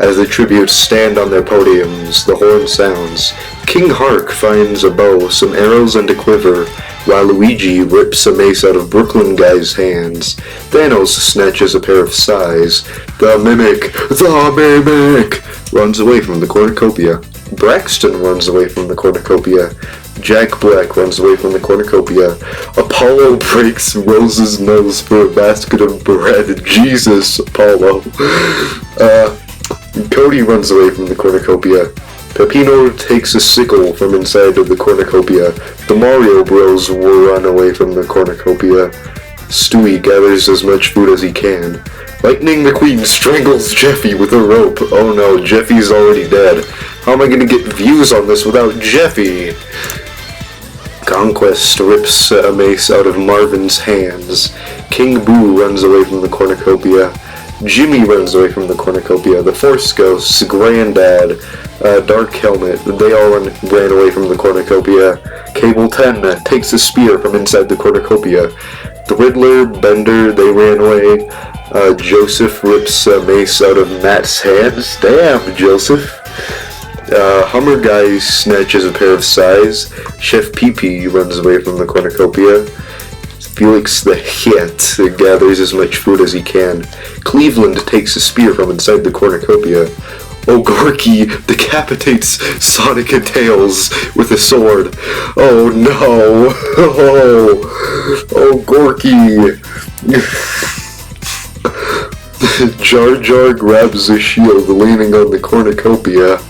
As the tributes stand on their podiums, the horn sounds. King Hark finds a bow, some arrows, and a quiver, while Luigi rips a mace out of Brooklyn Guy's hands. Thanos snatches a pair of sais. The Mimic runs away from the cornucopia. Braxton runs away from the cornucopia. Jack Black runs away from the cornucopia. Apollo breaks Rose's nose for a basket of bread. Jesus, Apollo. Cody runs away from the cornucopia. Peppino takes a sickle from inside of the cornucopia. The Mario Bros run away from the cornucopia. Stewie gathers as much food as he can. Lightning McQueen strangles Jeffy with a rope. Oh no, Jeffy's already dead. How am I gonna get views on this without Jeffy? Conquest rips a mace out of Marvin's hands. King Boo runs away from the cornucopia. Jimmy runs away from the cornucopia. The Force Ghosts, Granddad, Dark Helmet, they all ran away from the cornucopia. Cable 10 takes a spear from inside the cornucopia. The Riddler, Bender, they ran away. Joseph rips a mace out of Matt's hands. Damn, Joseph. Hummer Guy snatches a pair of sais. Chef Pee-Pee runs away from the cornucopia. Felix the Hit gathers as much food as he can. Cleveland takes a spear from inside the cornucopia. O'Gorky decapitates Sonic and Tails with a sword. Oh no! Oh, Gorky! Jar Jar grabs a shield leaning on the cornucopia.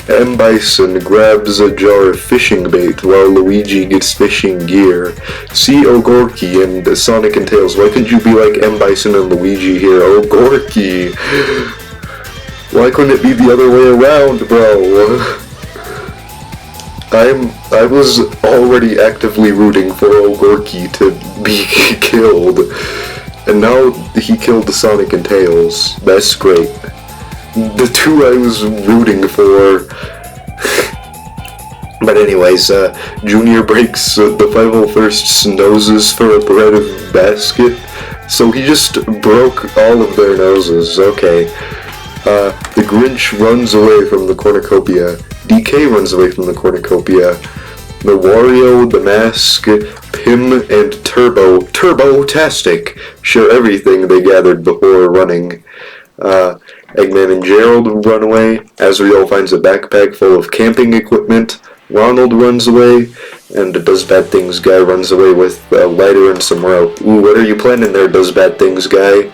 M. Bison grabs a jar of fishing bait while Luigi gets fishing gear. See O'Gorky and Sonic and Tails. Why couldn't you be like M. Bison and Luigi here? O'Gorky! Why couldn't it be the other way around, bro? I was already actively rooting for O'Gorky to be killed. And now he killed the Sonic and Tails. That's great. The two I was rooting for. But anyways, Junior breaks the 501st's noses for a bread basket. So he just broke all of their noses. Okay. The Grinch runs away from the cornucopia. DK runs away from the cornucopia. The Wario, the Mask, Pim, and Turbo-tastic share everything they gathered before running. Eggman and Gerald run away. Azrael finds a backpack full of camping equipment. Ronald runs away. And the Does Bad Things guy runs away with a lighter and some rope. Ooh, what are you planning there, Does Bad Things guy?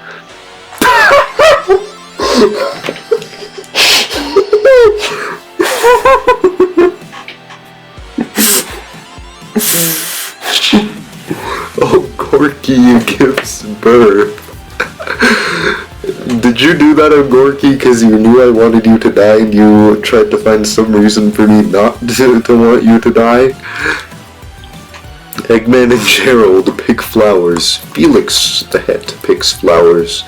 Oh, Gorky gives birth. Did you do that on Gorky because you knew I wanted you to die and you tried to find some reason for me not to want you to die? Eggman and Gerald pick flowers. Felix the Het picks flowers.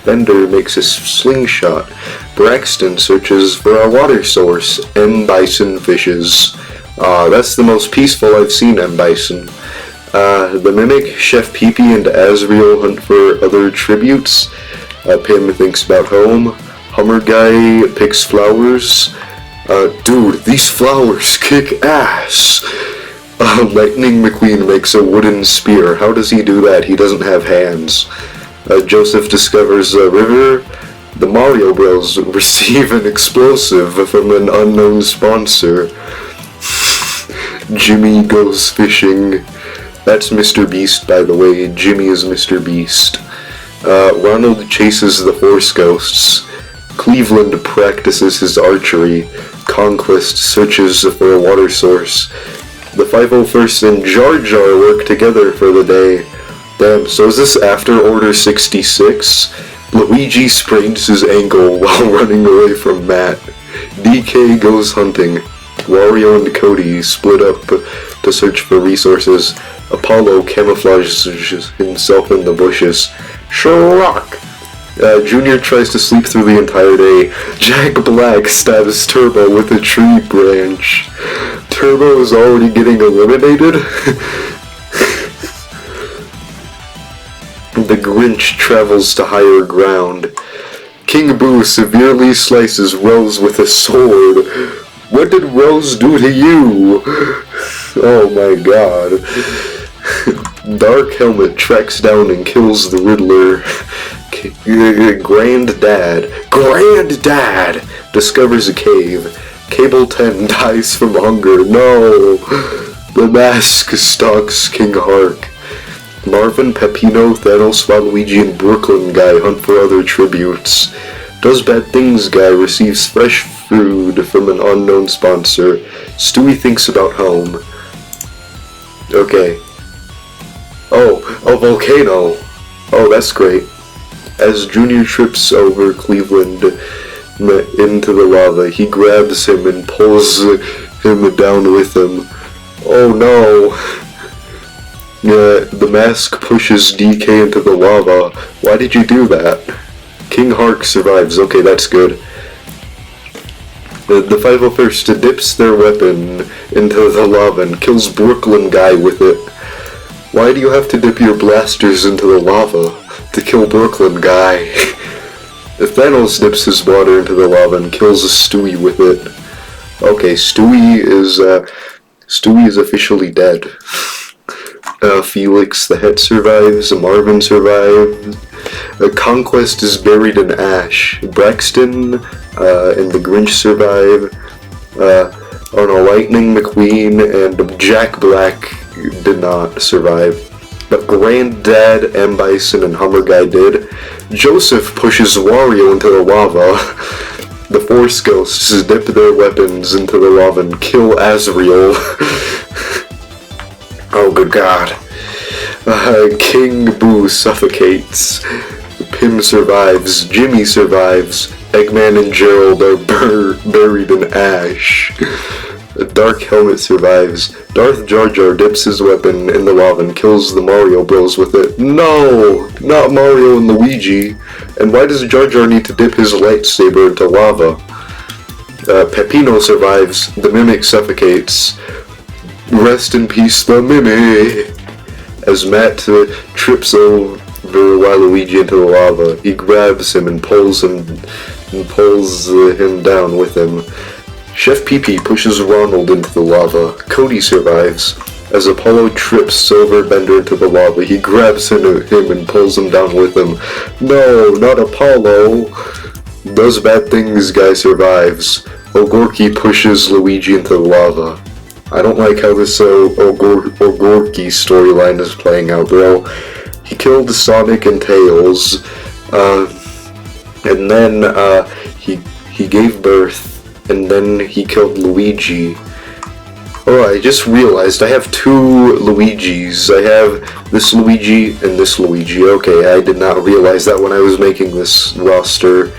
Bender makes a slingshot. Braxton searches for a water source. M. Bison fishes. That's the most peaceful I've seen M. Bison. The Mimic, Chef Pee-Pee, and Azrael hunt for other tributes. Pim thinks about home. Hummer Guy picks flowers. Dude, these flowers kick ass! Lightning McQueen makes a wooden spear. How does he do that? He doesn't have hands. Joseph discovers a river. The Mario Bros. Receive an explosive from an unknown sponsor. Jimmy goes fishing. That's Mr. Beast, by the way. Jimmy is Mr. Beast. Ronald chases the Force Ghosts. Cleveland practices his archery. Conquest searches for a water source. The 501st and Jar Jar work together for the day. Damn, so is this after Order 66? Luigi sprains his ankle while running away from Matt. DK goes hunting. Wario and Cody split up to search for resources. Apollo camouflages himself in the bushes. Shrek! Junior tries to sleep through the entire day. Jack Black stabs Turbo with a tree branch. Turbo is already getting eliminated? The Grinch travels to higher ground. King Boo severely slices Rose with a sword. What did Rose do to you? Oh my god. Dark Helmet tracks down and kills the Riddler. Granddad discovers a cave. Cable 10 dies from hunger. No! The Mask stalks King Hark. Marvin, Peppino, Thanos, Waluigi, and Brooklyn Guy hunt for other tributes. Does Bad Things Guy receives fresh food from an unknown sponsor. Stewie thinks about home. Okay. Oh, a volcano. Oh, that's great. As Junior trips over Cleveland into the lava, he grabs him and pulls him down with him. Oh no. The Mask pushes DK into the lava. Why did you do that? King Hark survives. Okay, that's good. The 501st dips their weapon into the lava and kills Brooklyn Guy with it. Why do you have to dip your blasters into the lava? To kill Brooklyn Guy. Thanos dips his water into the lava and kills Stewie with it. Okay, Stewie is officially dead. Felix the Het survives, Marvin survives. Conquest is buried in ash. Braxton and the Grinch survive. Lightning McQueen and Jack Black did not survive. But Granddad, M. Bison, and Hummer Guy did. Joseph pushes Wario into the lava. The Force Ghosts dip their weapons into the lava and kill Azrael. Oh, good God. King Boo suffocates. Pim survives. Jimmy survives. Eggman and Gerald are buried in ash. Dark Helmet survives. Darth Jar Jar dips his weapon in the lava and kills the Mario Bros with it. No! Not Mario and Luigi. And why does Jar Jar need to dip his lightsaber into lava? Peppino survives. The Mimic suffocates. Rest in peace, the Mimic! As Matt trips over Waluigi into the lava, he grabs him and pulls him down with him. Chef Pee-Pee pushes Ronald into the lava. Cody survives. As Apollo trips Silverbender into the lava, he grabs him and pulls him down with him. No, not Apollo! Does Bad Things Guy survives. Ogorki pushes Luigi into the lava. I don't like how this Ogorki storyline is playing out, bro. He killed Sonic and Tails, and then he gave birth, and then he killed Luigi. Oh, I just realized I have two Luigis. I have this Luigi and this Luigi. Okay, I did not realize that when I was making this roster.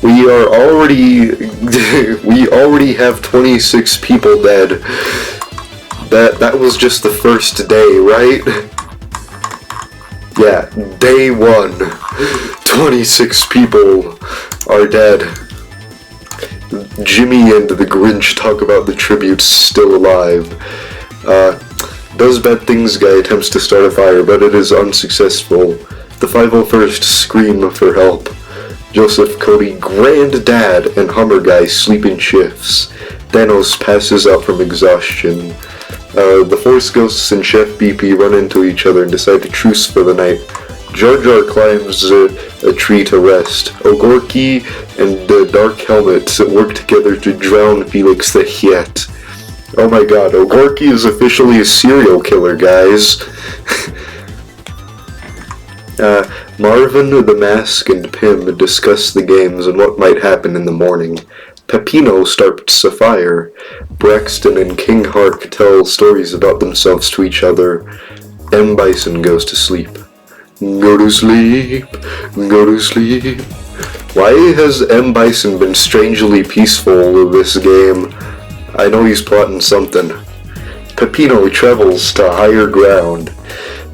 We already have 26 people dead. That was just the first day, right? Yeah, day 1. 26 people are dead. Jimmy and the Grinch talk about the tributes still alive. Does Bad Things Guy attempts to start a fire, but it is unsuccessful. The 501st scream for help. Joseph, Cody, Granddad, and Hummer Guy sleep in shifts. Thanos passes out from exhaustion. The Force Ghosts and Chef BP run into each other and decide to truce for the night. Jar Jar climbs a tree to rest. Ogorki and the Dark Helmet work together to drown Felix the Het. Oh my god, Ogorki is officially a serial killer, guys. Marvin, the Mask, and Pim discuss the games and what might happen in the morning. Peppino starts a fire. Braxton and King Hark tell stories about themselves to each other. M. Bison goes to sleep. Go to sleep, go to sleep. Why has M. Bison been strangely peaceful this game? I know he's plotting something. Peppino travels to higher ground.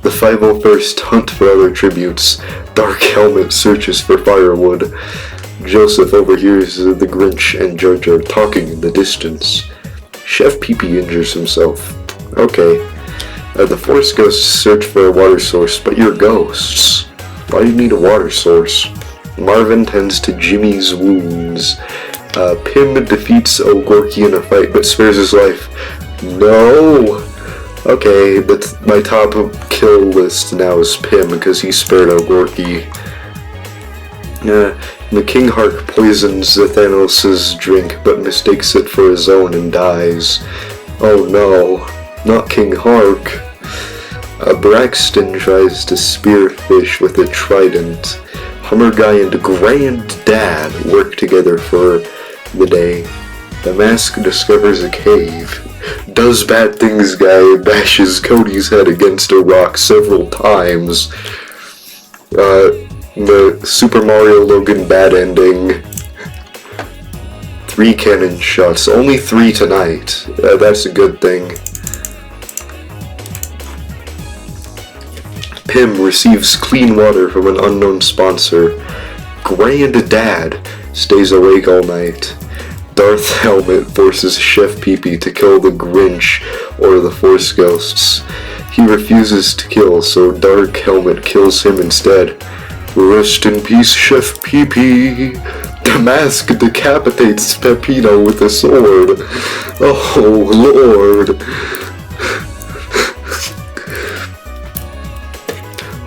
The 501st hunt for other tributes. Dark Helmet searches for firewood. Joseph overhears the Grinch and Jar Jar talking in the distance. Chef Pee-Pee injures himself. Okay. The Force Ghosts search for a water source, but you're ghosts. Why do you need a water source? Marvin tends to Jimmy's wounds. Pim defeats O'Gorky in a fight but spares his life. No! Okay, but my top kill list now is Pim because he spared O'Gorky. The King Hark poisons Thanos' drink but mistakes it for his own and dies. Oh no, not King Hark. Braxton tries to spearfish with a trident. Hummer Guy and Granddad work together for the day. The Mask discovers a cave. Does Bad Things Guy bashes Cody's head against a rock several times. The Super Mario Logan bad ending. 3 cannon shots. Only 3 tonight. That's a good thing. Pim receives clean water from an unknown sponsor. Granddad stays awake all night. Darth Helmet forces Chef Pee-Pee to kill the Grinch or the Force Ghosts. He refuses to kill, so Dark Helmet kills him instead. Rest in peace, Chef Pee-Pee. The Mask decapitates Peppino with a sword. Oh, Lord.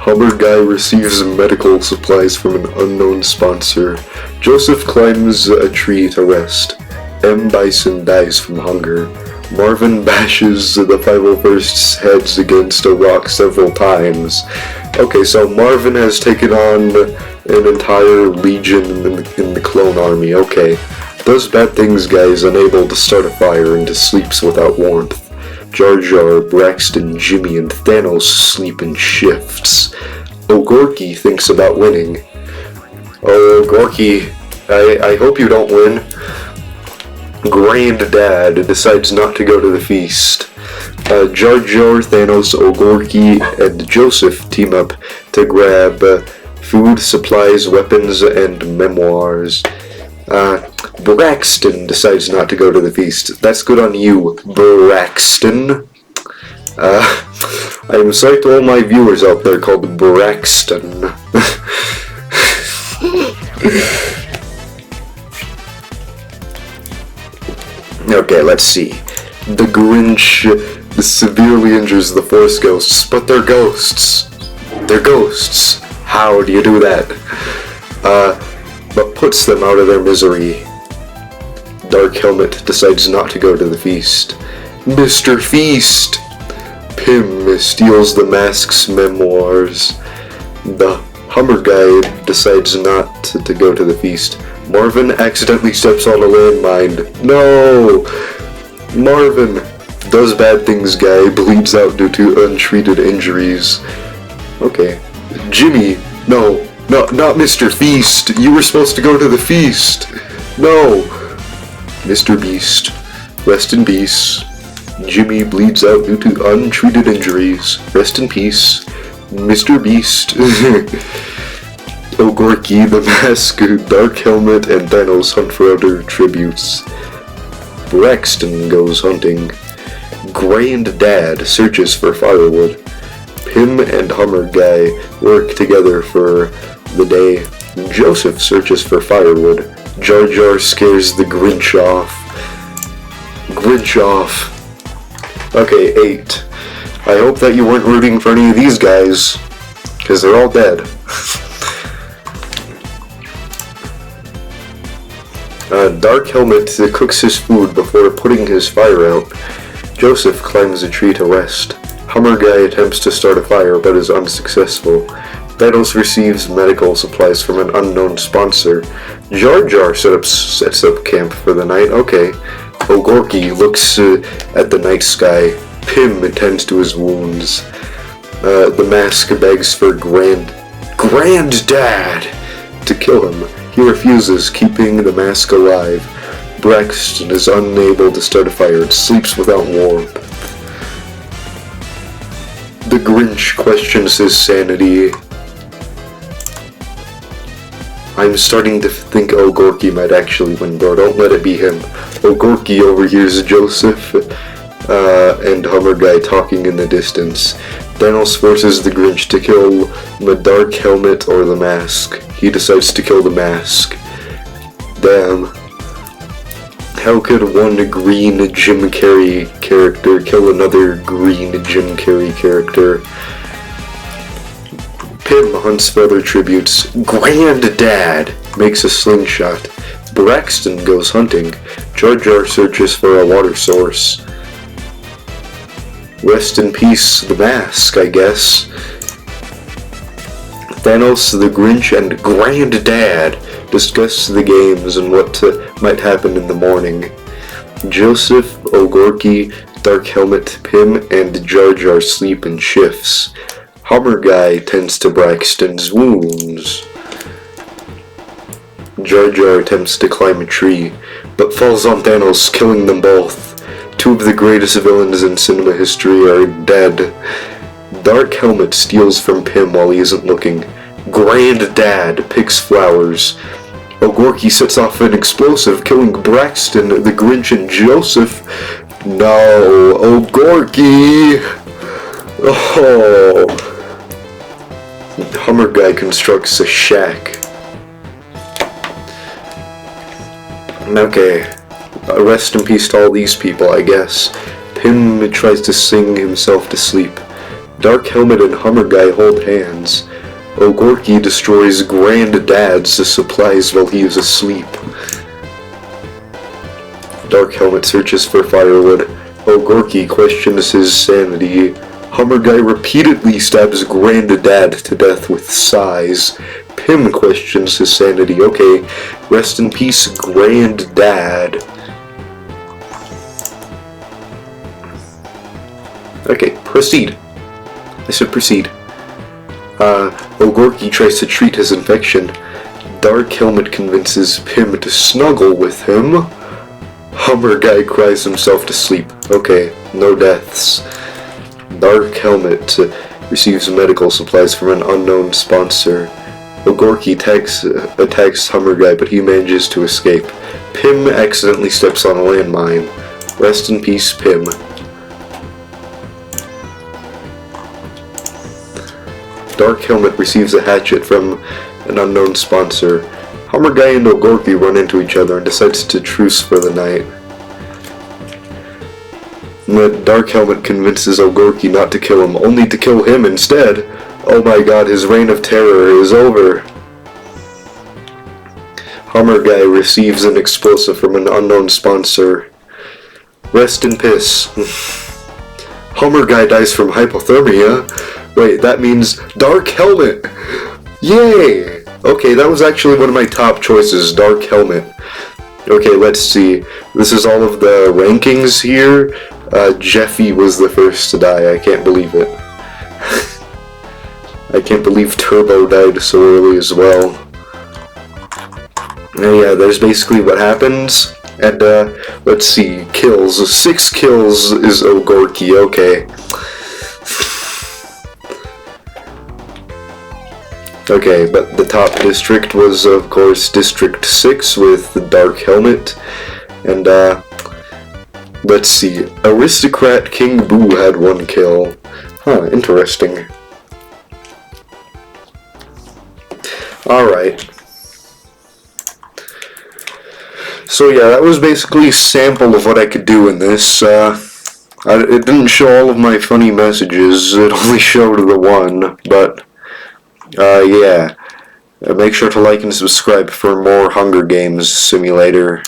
Hummer Guy receives medical supplies from an unknown sponsor. Joseph climbs a tree to rest. M. Bison dies from hunger. Marvin bashes the 501st's heads against a rock several times. Okay, so Marvin has taken on an entire legion in the clone army. Okay. Does Bad Things Guy is unable to start a fire and sleeps without warmth. Jar Jar, Braxton, Jimmy, and Thanos sleep in shifts. O'Gorky thinks about winning. Oh, Gorky, I hope you don't win. Granddad decides not to go to the feast. Jar Jar, Thanos, O'Gorky, and Joseph team up to grab food, supplies, weapons, and memoirs. Braxton decides not to go to the feast. That's good on you, Braxton. I'm sorry to all my viewers out there called Braxton. Okay, let's see. The Grinch severely injures the Force Ghosts, but they're ghosts. They're ghosts. How do you do that? But puts them out of their misery. Dark Helmet decides not to go to the feast. Mr. Feast! Pim steals the Mask's memoirs. The Hummer Guy decides not to go to the feast. Marvin accidentally steps on a landmine. No! Marvin, Does Bad Things Guy bleeds out due to untreated injuries. Okay. Jimmy, no, not Mr. Feast. You were supposed to go to the feast. No. Mr. Beast, rest in peace. Jimmy bleeds out due to untreated injuries. Rest in peace. Mr. Beast. O'Gorky, the Mask, Dark Helmet, and Thanos hunt for other tributes. Braxton goes hunting. Granddad searches for firewood. Pim and Hummer Guy work together for the day. Joseph searches for firewood. Jar Jar scares the Grinch off. Grinch off. Okay, 8. I hope that you weren't rooting for any of these guys, because they're all dead. Dark Helmet cooks his food before putting his fire out. Joseph climbs a tree to rest. Hummer Guy attempts to start a fire but is unsuccessful. Thanos receives medical supplies from an unknown sponsor. Jar Jar sets up camp for the night. Okay. O'Gorky looks at the night sky. Pim attends to his wounds. The Mask begs for Granddad to kill him. He refuses, keeping the Mask alive. Braxton is unable to start a fire and sleeps without warmth. The Grinch questions his sanity. I'm starting to think O'Gorky might actually win, bro. Don't let it be him. O'Gorky overhears Joseph and Hummer Guy talking in the distance. Thanos forces the Grinch to kill the Dark Helmet or the Mask. he decides to kill the mask. Damn. How could one green Jim Carrey character kill another green Jim Carrey character? Pym hunts for other tributes. Granddad makes a slingshot. Braxton goes hunting. Jar Jar searches for a water source. Rest in peace, the mask, I guess. Thanos, the Grinch, and Granddad discuss the games and what might happen in the morning. Joseph, O'Gorky, Dark Helmet, Pym, and Jar Jar sleep in shifts. Hummer Guy tends to Braxton's wounds. Jar Jar attempts to climb a tree, but falls on Thanos, killing them both. Two of the greatest villains in cinema history are dead. Dark Helmet steals from Pym while he isn't looking. Granddad picks flowers. O'Gorky sets off an explosive, killing Braxton, the Grinch, and Joseph. No, O'Gorky! Oh. Hummer Guy constructs a shack. Okay. Rest in peace to all these people, I guess. Pym tries to sing himself to sleep. Dark Helmet and Hummer Guy hold hands. O'Gorky destroys Granddad's supplies while he is asleep. Dark Helmet searches for firewood. O'Gorky questions his sanity. Hummer Guy repeatedly stabs Granddad to death with sighs. Pym questions his sanity. Okay, rest in peace, Granddad. Okay, proceed. I said proceed. O'Gorky tries to treat his infection. Dark Helmet convinces Pym to snuggle with him. Hummer Guy cries himself to sleep. Okay, no deaths. Dark Helmet receives medical supplies from an unknown sponsor. O'Gorky attacks Hummer Guy, but he manages to escape. Pym accidentally steps on a landmine. Rest in peace, Pym. Dark Helmet receives a hatchet from an unknown sponsor. Hummer Guy and O'Gorky run into each other and decides to truce for the night. But Dark Helmet convinces O'Gorky not to kill him, only to kill him instead. Oh my god, his reign of terror is over. Hummer Guy receives an explosive from an unknown sponsor. Rest in piss. Hummer Guy dies from hypothermia. Wait, that means Dark Helmet! Yay! Okay, that was actually one of my top choices, Dark Helmet. Okay, let's see. This is all of the rankings here. Jeffy was the first to die. I can't believe it. I can't believe Turbo died so early as well. And yeah, there's basically what happens. And, let's see. Kills. 6 kills is O'Gorky. Okay. Okay, but the top district was, of course, District 6 with the Dark Helmet. And, let's see. Aristocrat King Boo had 1 kill. Huh, interesting. Alright. So yeah, that was basically a sample of what I could do in this. It didn't show all of my funny messages, it only showed the one, but... yeah. Make sure to like and subscribe for more Hunger Games Simulator.